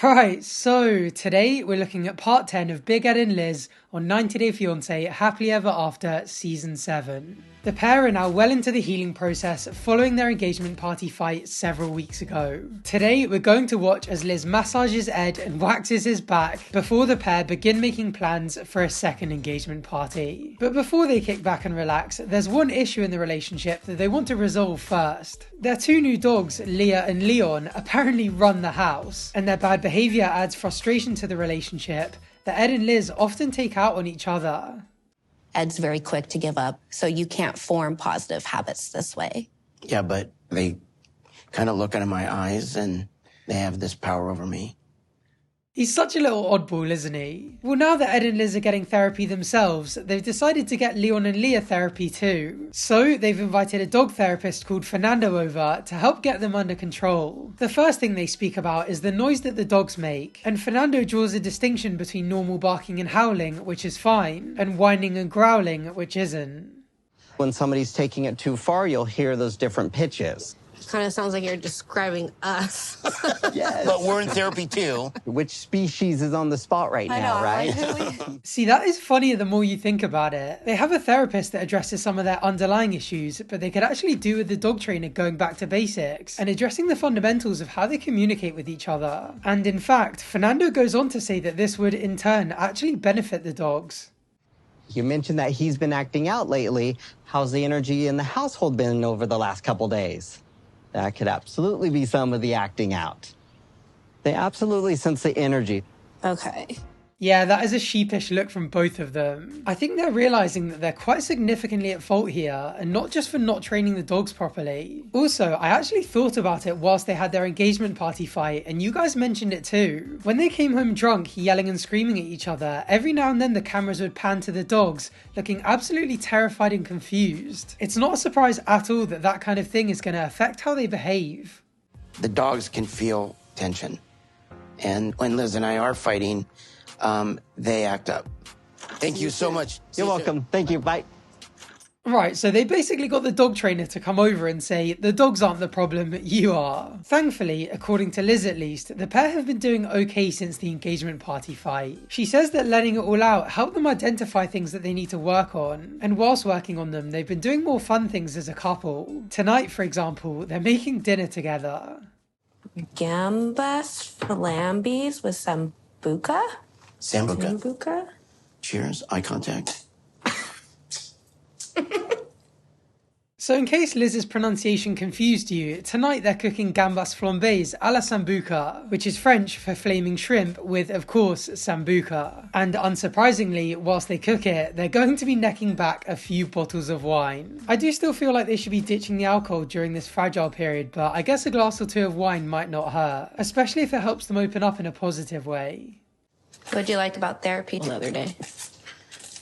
Right, so today we're looking at part 10 of Big Ed and Liz on 90 Day Fiancé Happily Ever After Season 7. The pair are now well into the healing process following their engagement party fight several weeks ago. Today we're going to watch as Liz massages Ed and waxes his back before the pair begin making plans for a second engagement party. But before they kick back and relax, there's one issue in the relationship that they want to resolve first. Their two new dogs, Leah and Leon, apparently run the house, and their bad behaviour adds frustration to the relationship that Ed and Liz often take out on each other. Ed's very quick to give up, so you can't form positive habits this way. Yeah, but they kind of look into my eyes and they have this power over me. He's such a little oddball, isn't he? Well, now that Ed and Liz are getting therapy themselves, they've decided to get Leon and Leah therapy too. So they've invited a dog therapist called Fernando over to help get them under control. The first thing they speak about is the noise that the dogs make, and Fernando draws a distinction between normal barking and howling, which is fine, and whining and growling, which isn't. When somebody's taking it too far, you'll hear those different pitches. Kind of sounds like you're describing us. Yes. But we're in therapy too. Which species is on the spot right now, right? See, that is funnier the more you think about it. They have a therapist that addresses some of their underlying issues, but they could actually do with the dog trainer going back to basics and addressing the fundamentals of how they communicate with each other. And in fact, Fernando goes on to say that this would in turn actually benefit the dogs. You mentioned that he's been acting out lately. How's the energy in the household been over the last couple days? That could absolutely be some of the acting out. They absolutely sense the energy. Okay. Yeah, that is a sheepish look from both of them. I think they're realising that they're quite significantly at fault here, and not just for not training the dogs properly. Also, I actually thought about it whilst they had their engagement party fight, and you guys mentioned it too. When they came home drunk, yelling and screaming at each other, every now and then the cameras would pan to the dogs, looking absolutely terrified and confused. It's not a surprise at all that that kind of thing is going to affect how they behave. The dogs can feel tension. And when Liz and I are fighting, they act up. Thank you so much. You're welcome. Thank you. Bye. Right, so they basically got the dog trainer to come over and say, the dogs aren't the problem, you are. Thankfully, according to Liz at least, the pair have been doing okay since the engagement party fight. She says that letting it all out helped them identify things that they need to work on, and whilst working on them, they've been doing more fun things as a couple. Tonight, for example, they're making dinner together. Gambas flambis with sambuca? Sambuca. Sambuca? Cheers. Eye contact. So in case Liz's pronunciation confused you, tonight they're cooking gambas flambés à la sambuca, which is French for flaming shrimp with, of course, sambuca. And unsurprisingly, whilst they cook it, they're going to be necking back a few bottles of wine. I do still feel like they should be ditching the alcohol during this fragile period, but I guess a glass or two of wine might not hurt, especially if it helps them open up in a positive way. What'd you like about therapy the other day?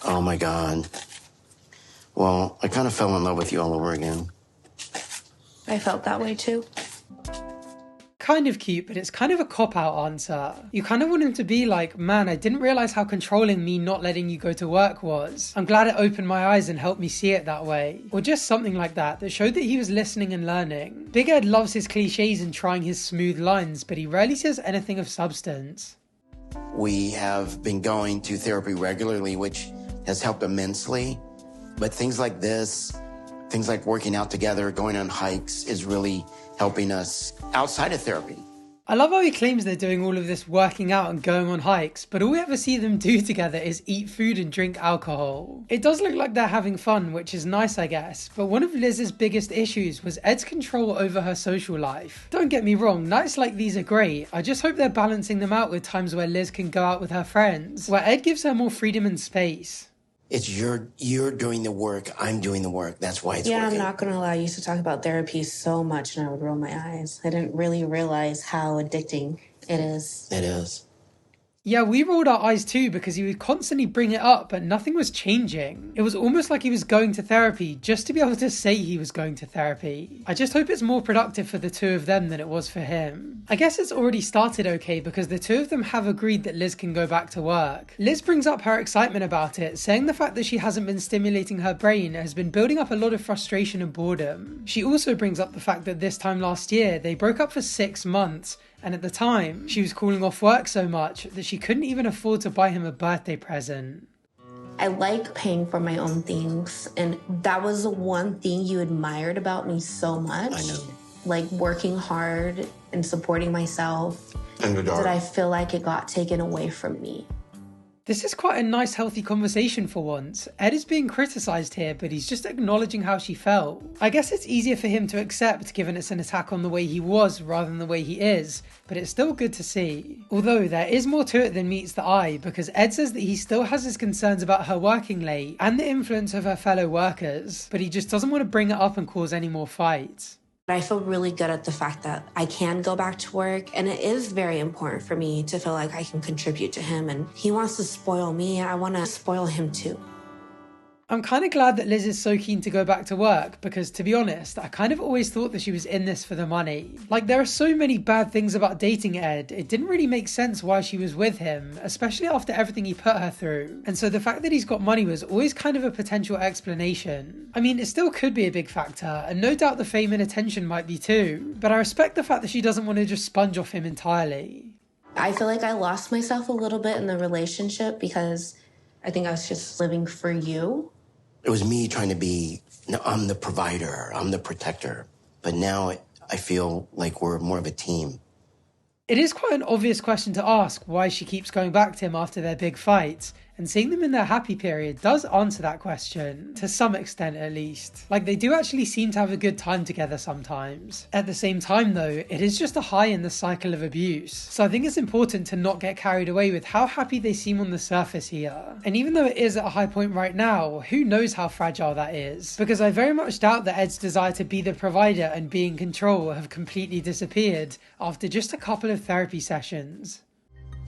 Oh my God. Well, I kind of fell in love with you all over again. I felt that way too. Kind of cute, but it's kind of a cop-out answer. You kind of want him to be like, man, I didn't realise how controlling me not letting you go to work was. I'm glad it opened my eyes and helped me see it that way. Or just something like that showed that he was listening and learning. Big Ed loves his cliches and trying his smooth lines, but he rarely says anything of substance. We have been going to therapy regularly, which has helped immensely. But things like this, things like working out together, going on hikes is really helping us outside of therapy. I love how he claims they're doing all of this working out and going on hikes, but all we ever see them do together is eat food and drink alcohol. It does look like they're having fun, which is nice, I guess, but one of Liz's biggest issues was Ed's control over her social life. Don't get me wrong, nights like these are great. I just hope they're balancing them out with times where Liz can go out with her friends, where Ed gives her more freedom and space. It's you're doing the work, I'm doing the work. That's why it's Yeah, working. I'm not going to lie. I used to talk about therapy so much and I would roll my eyes. I didn't really realize how addicting it is. It is. Yeah, we rolled our eyes too because he would constantly bring it up, but nothing was changing. It was almost like he was going to therapy just to be able to say he was going to therapy. I just hope it's more productive for the two of them than it was for him. I guess it's already started okay because the two of them have agreed that Liz can go back to work. Liz brings up her excitement about it, saying the fact that she hasn't been stimulating her brain has been building up a lot of frustration and boredom. She also brings up the fact that this time last year, they broke up for 6 months, And at the time, she was calling off work so much that she couldn't even afford to buy him a birthday present. I like paying for my own things, and that was the one thing you admired about me so much. I know. Like working hard and supporting myself. In the dark. That I feel like it got taken away from me. This is quite a nice, healthy conversation for once. Ed is being criticised here, but he's just acknowledging how she felt. I guess it's easier for him to accept, given it's an attack on the way he was rather than the way he is, but it's still good to see. Although there is more to it than meets the eye, because Ed says that he still has his concerns about her working late and the influence of her fellow workers, but he just doesn't want to bring it up and cause any more fights. I feel really good at the fact that I can go back to work, and it is very important for me to feel like I can contribute to him, and he wants to spoil me. I want to spoil him too. I'm kind of glad that Liz is so keen to go back to work because, to be honest, I kind of always thought that she was in this for the money. Like, there are so many bad things about dating Ed, it didn't really make sense why she was with him, especially after everything he put her through. And so the fact that he's got money was always kind of a potential explanation. I mean, it still could be a big factor, and no doubt the fame and attention might be too, but I respect the fact that she doesn't want to just sponge off him entirely. I feel like I lost myself a little bit in the relationship because I think I was just living for you. It was me trying to be, I'm the provider, I'm the protector. But now I feel like we're more of a team. It is quite an obvious question to ask why she keeps going back to him after their big fights, and seeing them in their happy period does answer that question, to some extent at least. Like, they do actually seem to have a good time together sometimes. At the same time though, it is just a high in the cycle of abuse, so I think it's important to not get carried away with how happy they seem on the surface here. And even though it is at a high point right now, who knows how fragile that is? Because I very much doubt that Ed's desire to be the provider and be in control have completely disappeared after just a couple of therapy sessions.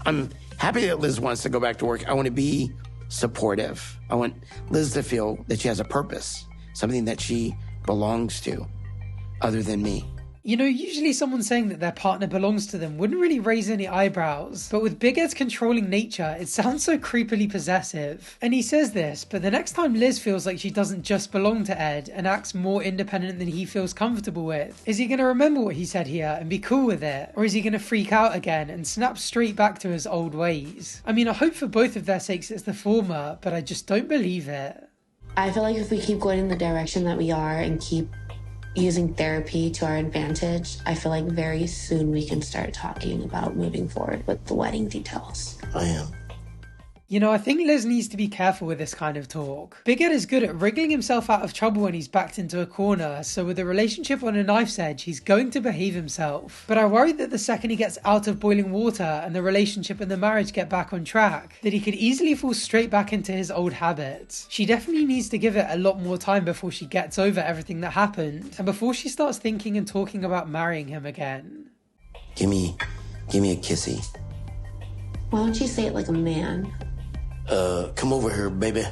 I'm happy that Liz wants to go back to work. I want to be supportive. I want Liz to feel that she has a purpose, something that she belongs to, other than me. You know, usually someone saying that their partner belongs to them wouldn't really raise any eyebrows, but with Big Ed's controlling nature, it sounds so creepily possessive. And he says this, but the next time Liz feels like she doesn't just belong to Ed and acts more independent than he feels comfortable with, is he going to remember what he said here and be cool with it? Or is he going to freak out again and snap straight back to his old ways? I mean, I hope for both of their sakes it's the former, but I just don't believe it. I feel like if we keep going in the direction that we are and keep using therapy to our advantage, I feel like very soon we can start talking about moving forward with the wedding details. I am. You know, I think Liz needs to be careful with this kind of talk. Big Ed is good at wriggling himself out of trouble when he's backed into a corner, so with the relationship on a knife's edge, he's going to behave himself. But I worry that the second he gets out of boiling water and the relationship and the marriage get back on track, that he could easily fall straight back into his old habits. She definitely needs to give it a lot more time before she gets over everything that happened, and before she starts thinking and talking about marrying him again. Give me a kissy. Why don't you say it like a man? Come over here, baby.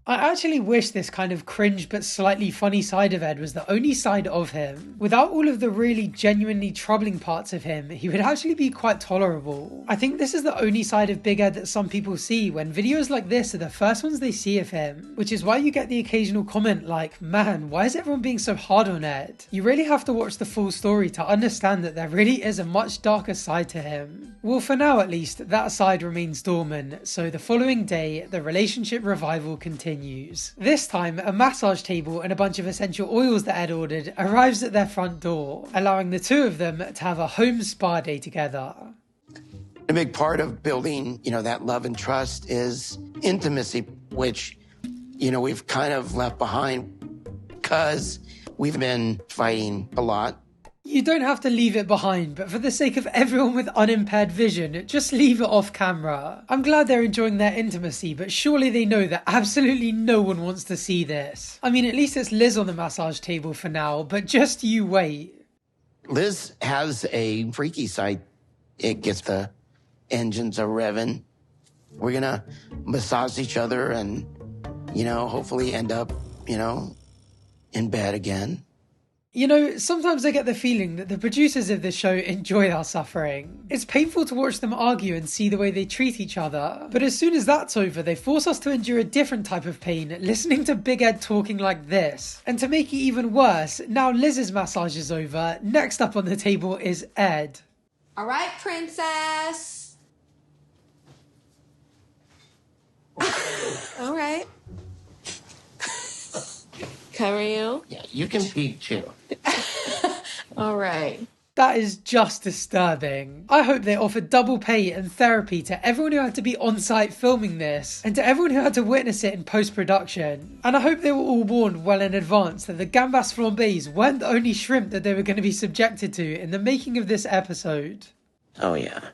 I actually wish this kind of cringe but slightly funny side of Ed was the only side of him. Without all of the really genuinely troubling parts of him, he would actually be quite tolerable. I think this is the only side of Big Ed that some people see when videos like this are the first ones they see of him, which is why you get the occasional comment like, man, why is everyone being so hard on Ed? You really have to watch the full story to understand that there really is a much darker side to him. Well, for now at least, that side remains dormant, so the following day, the relationship revival continues. This time, a massage table and a bunch of essential oils that Ed ordered arrives at their front door, allowing the two of them to have a home spa day together. A big part of building, that love and trust is intimacy, which, we've kind of left behind because we've been fighting a lot. You don't have to leave it behind, but for the sake of everyone with unimpaired vision, just leave it off camera. I'm glad they're enjoying their intimacy, but surely they know that absolutely no one wants to see this. I mean, at least it's Liz on the massage table for now, but just you wait. Liz has a freaky side. It gets the engines a revving. We're gonna massage each other and, hopefully end up, in bed again. You know, sometimes I get the feeling that the producers of this show enjoy our suffering. It's painful to watch them argue and see the way they treat each other, but as soon as that's over, they force us to endure a different type of pain, listening to Big Ed talking like this. And to make it even worse, now Liz's massage is over, next up on the table is Ed. All right, princess. All right. Cover you? Yeah, you can peek too. All right. That is just disturbing. I hope they offered double pay and therapy to everyone who had to be on site filming this, and to everyone who had to witness it in post-production. And I hope they were all warned well in advance that the gambas flambés weren't the only shrimp that they were going to be subjected to in the making of this episode. Oh, yeah.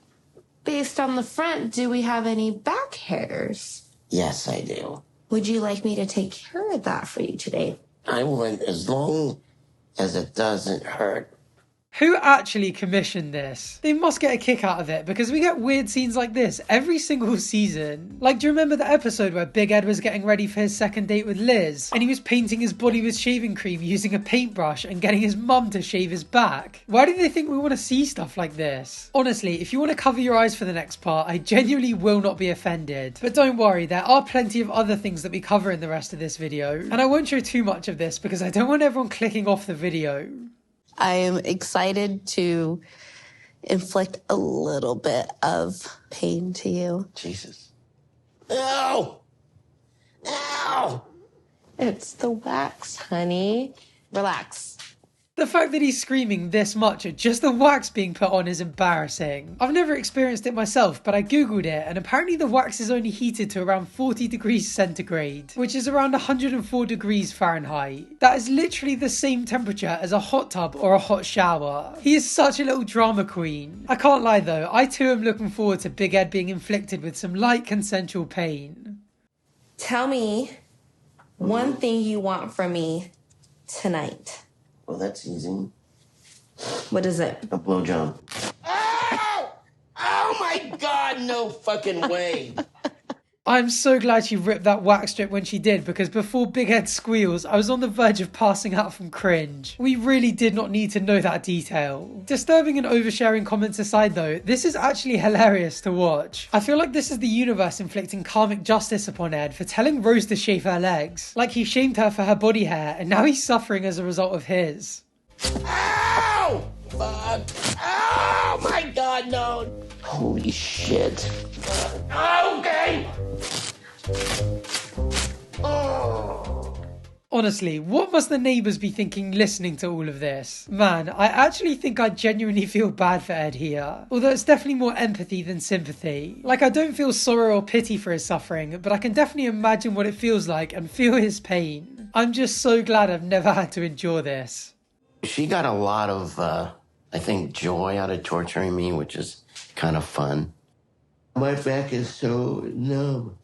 Based on the front, do we have any back hairs? Yes, I do. Would you like me to take care of that for you today? I would, as long as it doesn't hurt. Who actually commissioned this? They must get a kick out of it because we get weird scenes like this every single season. Like, do you remember the episode where Big Ed was getting ready for his second date with Liz and he was painting his body with shaving cream using a paintbrush and getting his mum to shave his back? Why do they think we want to see stuff like this? Honestly, if you want to cover your eyes for the next part, I genuinely will not be offended. But don't worry, there are plenty of other things that we cover in the rest of this video. And I won't show too much of this because I don't want everyone clicking off the video. I am excited to inflict a little bit of pain to you. Jesus. Ow! Ow! It's the wax, honey. Relax. The fact that he's screaming this much at just the wax being put on is embarrassing. I've never experienced it myself, but I googled it and apparently the wax is only heated to around 40 degrees centigrade, which is around 104 degrees Fahrenheit. That is literally the same temperature as a hot tub or a hot shower. He is such a little drama queen. I can't lie though, I too am looking forward to Big Ed being inflicted with some light consensual pain. Tell me one thing you want from me tonight. Well, that's easy. What is it? A blowjob. Ow! Oh my God, no fucking way. I'm so glad she ripped that wax strip when she did because before Big Ed squeals, I was on the verge of passing out from cringe. We really did not need to know that detail. Disturbing and oversharing comments aside though, this is actually hilarious to watch. I feel like this is the universe inflicting karmic justice upon Ed for telling Rose to shave her legs. Like he shamed her for her body hair and now he's suffering as a result of his. Ow! Fuck. Oh my God, no. Holy shit. Okay. Oh. Honestly, what must the neighbours be thinking listening to all of this? Man, I actually think I genuinely feel bad for Ed here. Although it's definitely more empathy than sympathy. Like, I don't feel sorrow or pity for his suffering, but I can definitely imagine what it feels like and feel his pain. I'm just so glad I've never had to endure this. She got a lot of, I think, joy out of torturing me, which is kind of fun. My back is so numb.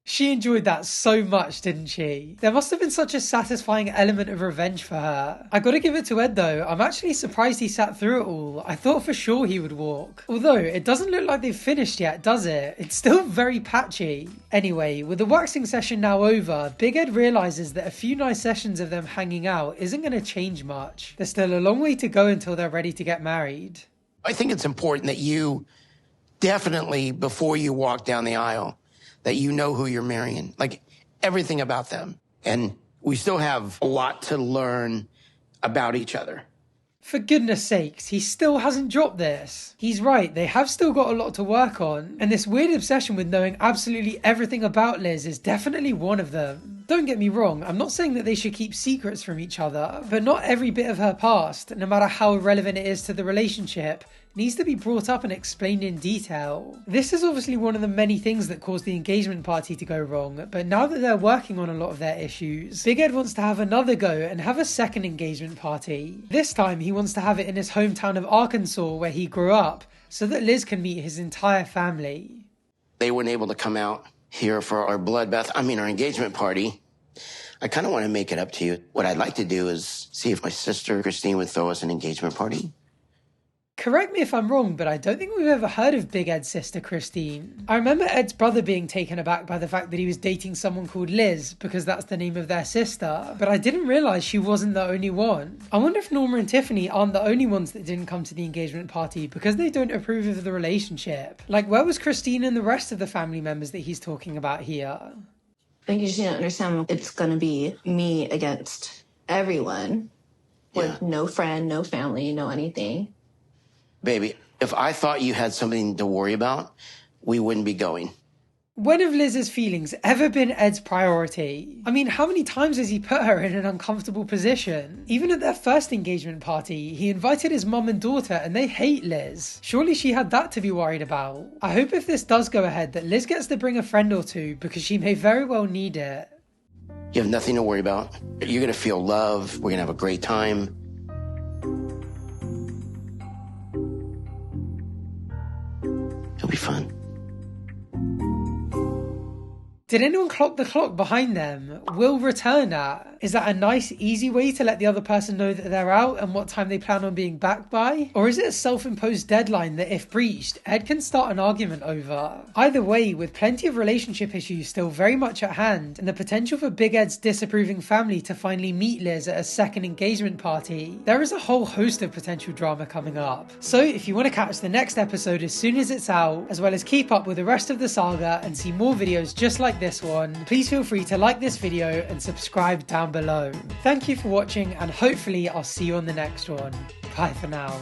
She enjoyed that so much, didn't she? There must have been such a satisfying element of revenge for her. I gotta give it to Ed though, I'm actually surprised he sat through it all. I thought for sure he would walk. Although, it doesn't look like they've finished yet, does it? It's still very patchy. Anyway, with the waxing session now over, Big Ed realises that a few nice sessions of them hanging out isn't gonna change much. There's still a long way to go until they're ready to get married. I think it's important that you definitely, before you walk down the aisle, that you know who you're marrying, like everything about them. And we still have a lot to learn about each other. For goodness sakes, he still hasn't dropped this. He's right, they have still got a lot to work on. And this weird obsession with knowing absolutely everything about Liz is definitely one of them. Don't get me wrong, I'm not saying that they should keep secrets from each other, but not every bit of her past, no matter how relevant it is to the relationship, needs to be brought up and explained in detail. This is obviously one of the many things that caused the engagement party to go wrong, but now that they're working on a lot of their issues, Big Ed wants to have another go and have a second engagement party. This time he wants to have it in his hometown of Arkansas where he grew up, so that Liz can meet his entire family. They weren't able to come out here for our our engagement party. I kind of want to make it up to you. What I'd like to do is see if my sister Christine would throw us an engagement party. Correct me if I'm wrong, but I don't think we've ever heard of Big Ed's sister Christine. I remember Ed's brother being taken aback by the fact that he was dating someone called Liz, because that's the name of their sister, but I didn't realise she wasn't the only one. I wonder if Norma and Tiffany aren't the only ones that didn't come to the engagement party because they don't approve of the relationship. Like, where was Christine and the rest of the family members that he's talking about here? I think you just need to understand it's going to be me against everyone with no friend, no family, no anything. Baby, if I thought you had something to worry about, we wouldn't be going. When have Liz's feelings ever been Ed's priority? I mean, how many times has he put her in an uncomfortable position? Even at their first engagement party, he invited his mum and daughter and they hate Liz. Surely she had that to be worried about. I hope if this does go ahead that Liz gets to bring a friend or two because she may very well need it. You have nothing to worry about. You're going to feel love. We're going to have a great time. It'll be fun. Did anyone clock the clock behind them? Will return at? Is that a nice, easy way to let the other person know that they're out and what time they plan on being back by? Or is it a self-imposed deadline that if breached, Ed can start an argument over? Either way, with plenty of relationship issues still very much at hand, and the potential for Big Ed's disapproving family to finally meet Liz at a second engagement party, there is a whole host of potential drama coming up. So if you want to catch the next episode as soon as it's out, as well as keep up with the rest of the saga and see more videos just like this one, please feel free to like this video and subscribe down below. Thank you for watching, and hopefully I'll see you on the next one. Bye for now.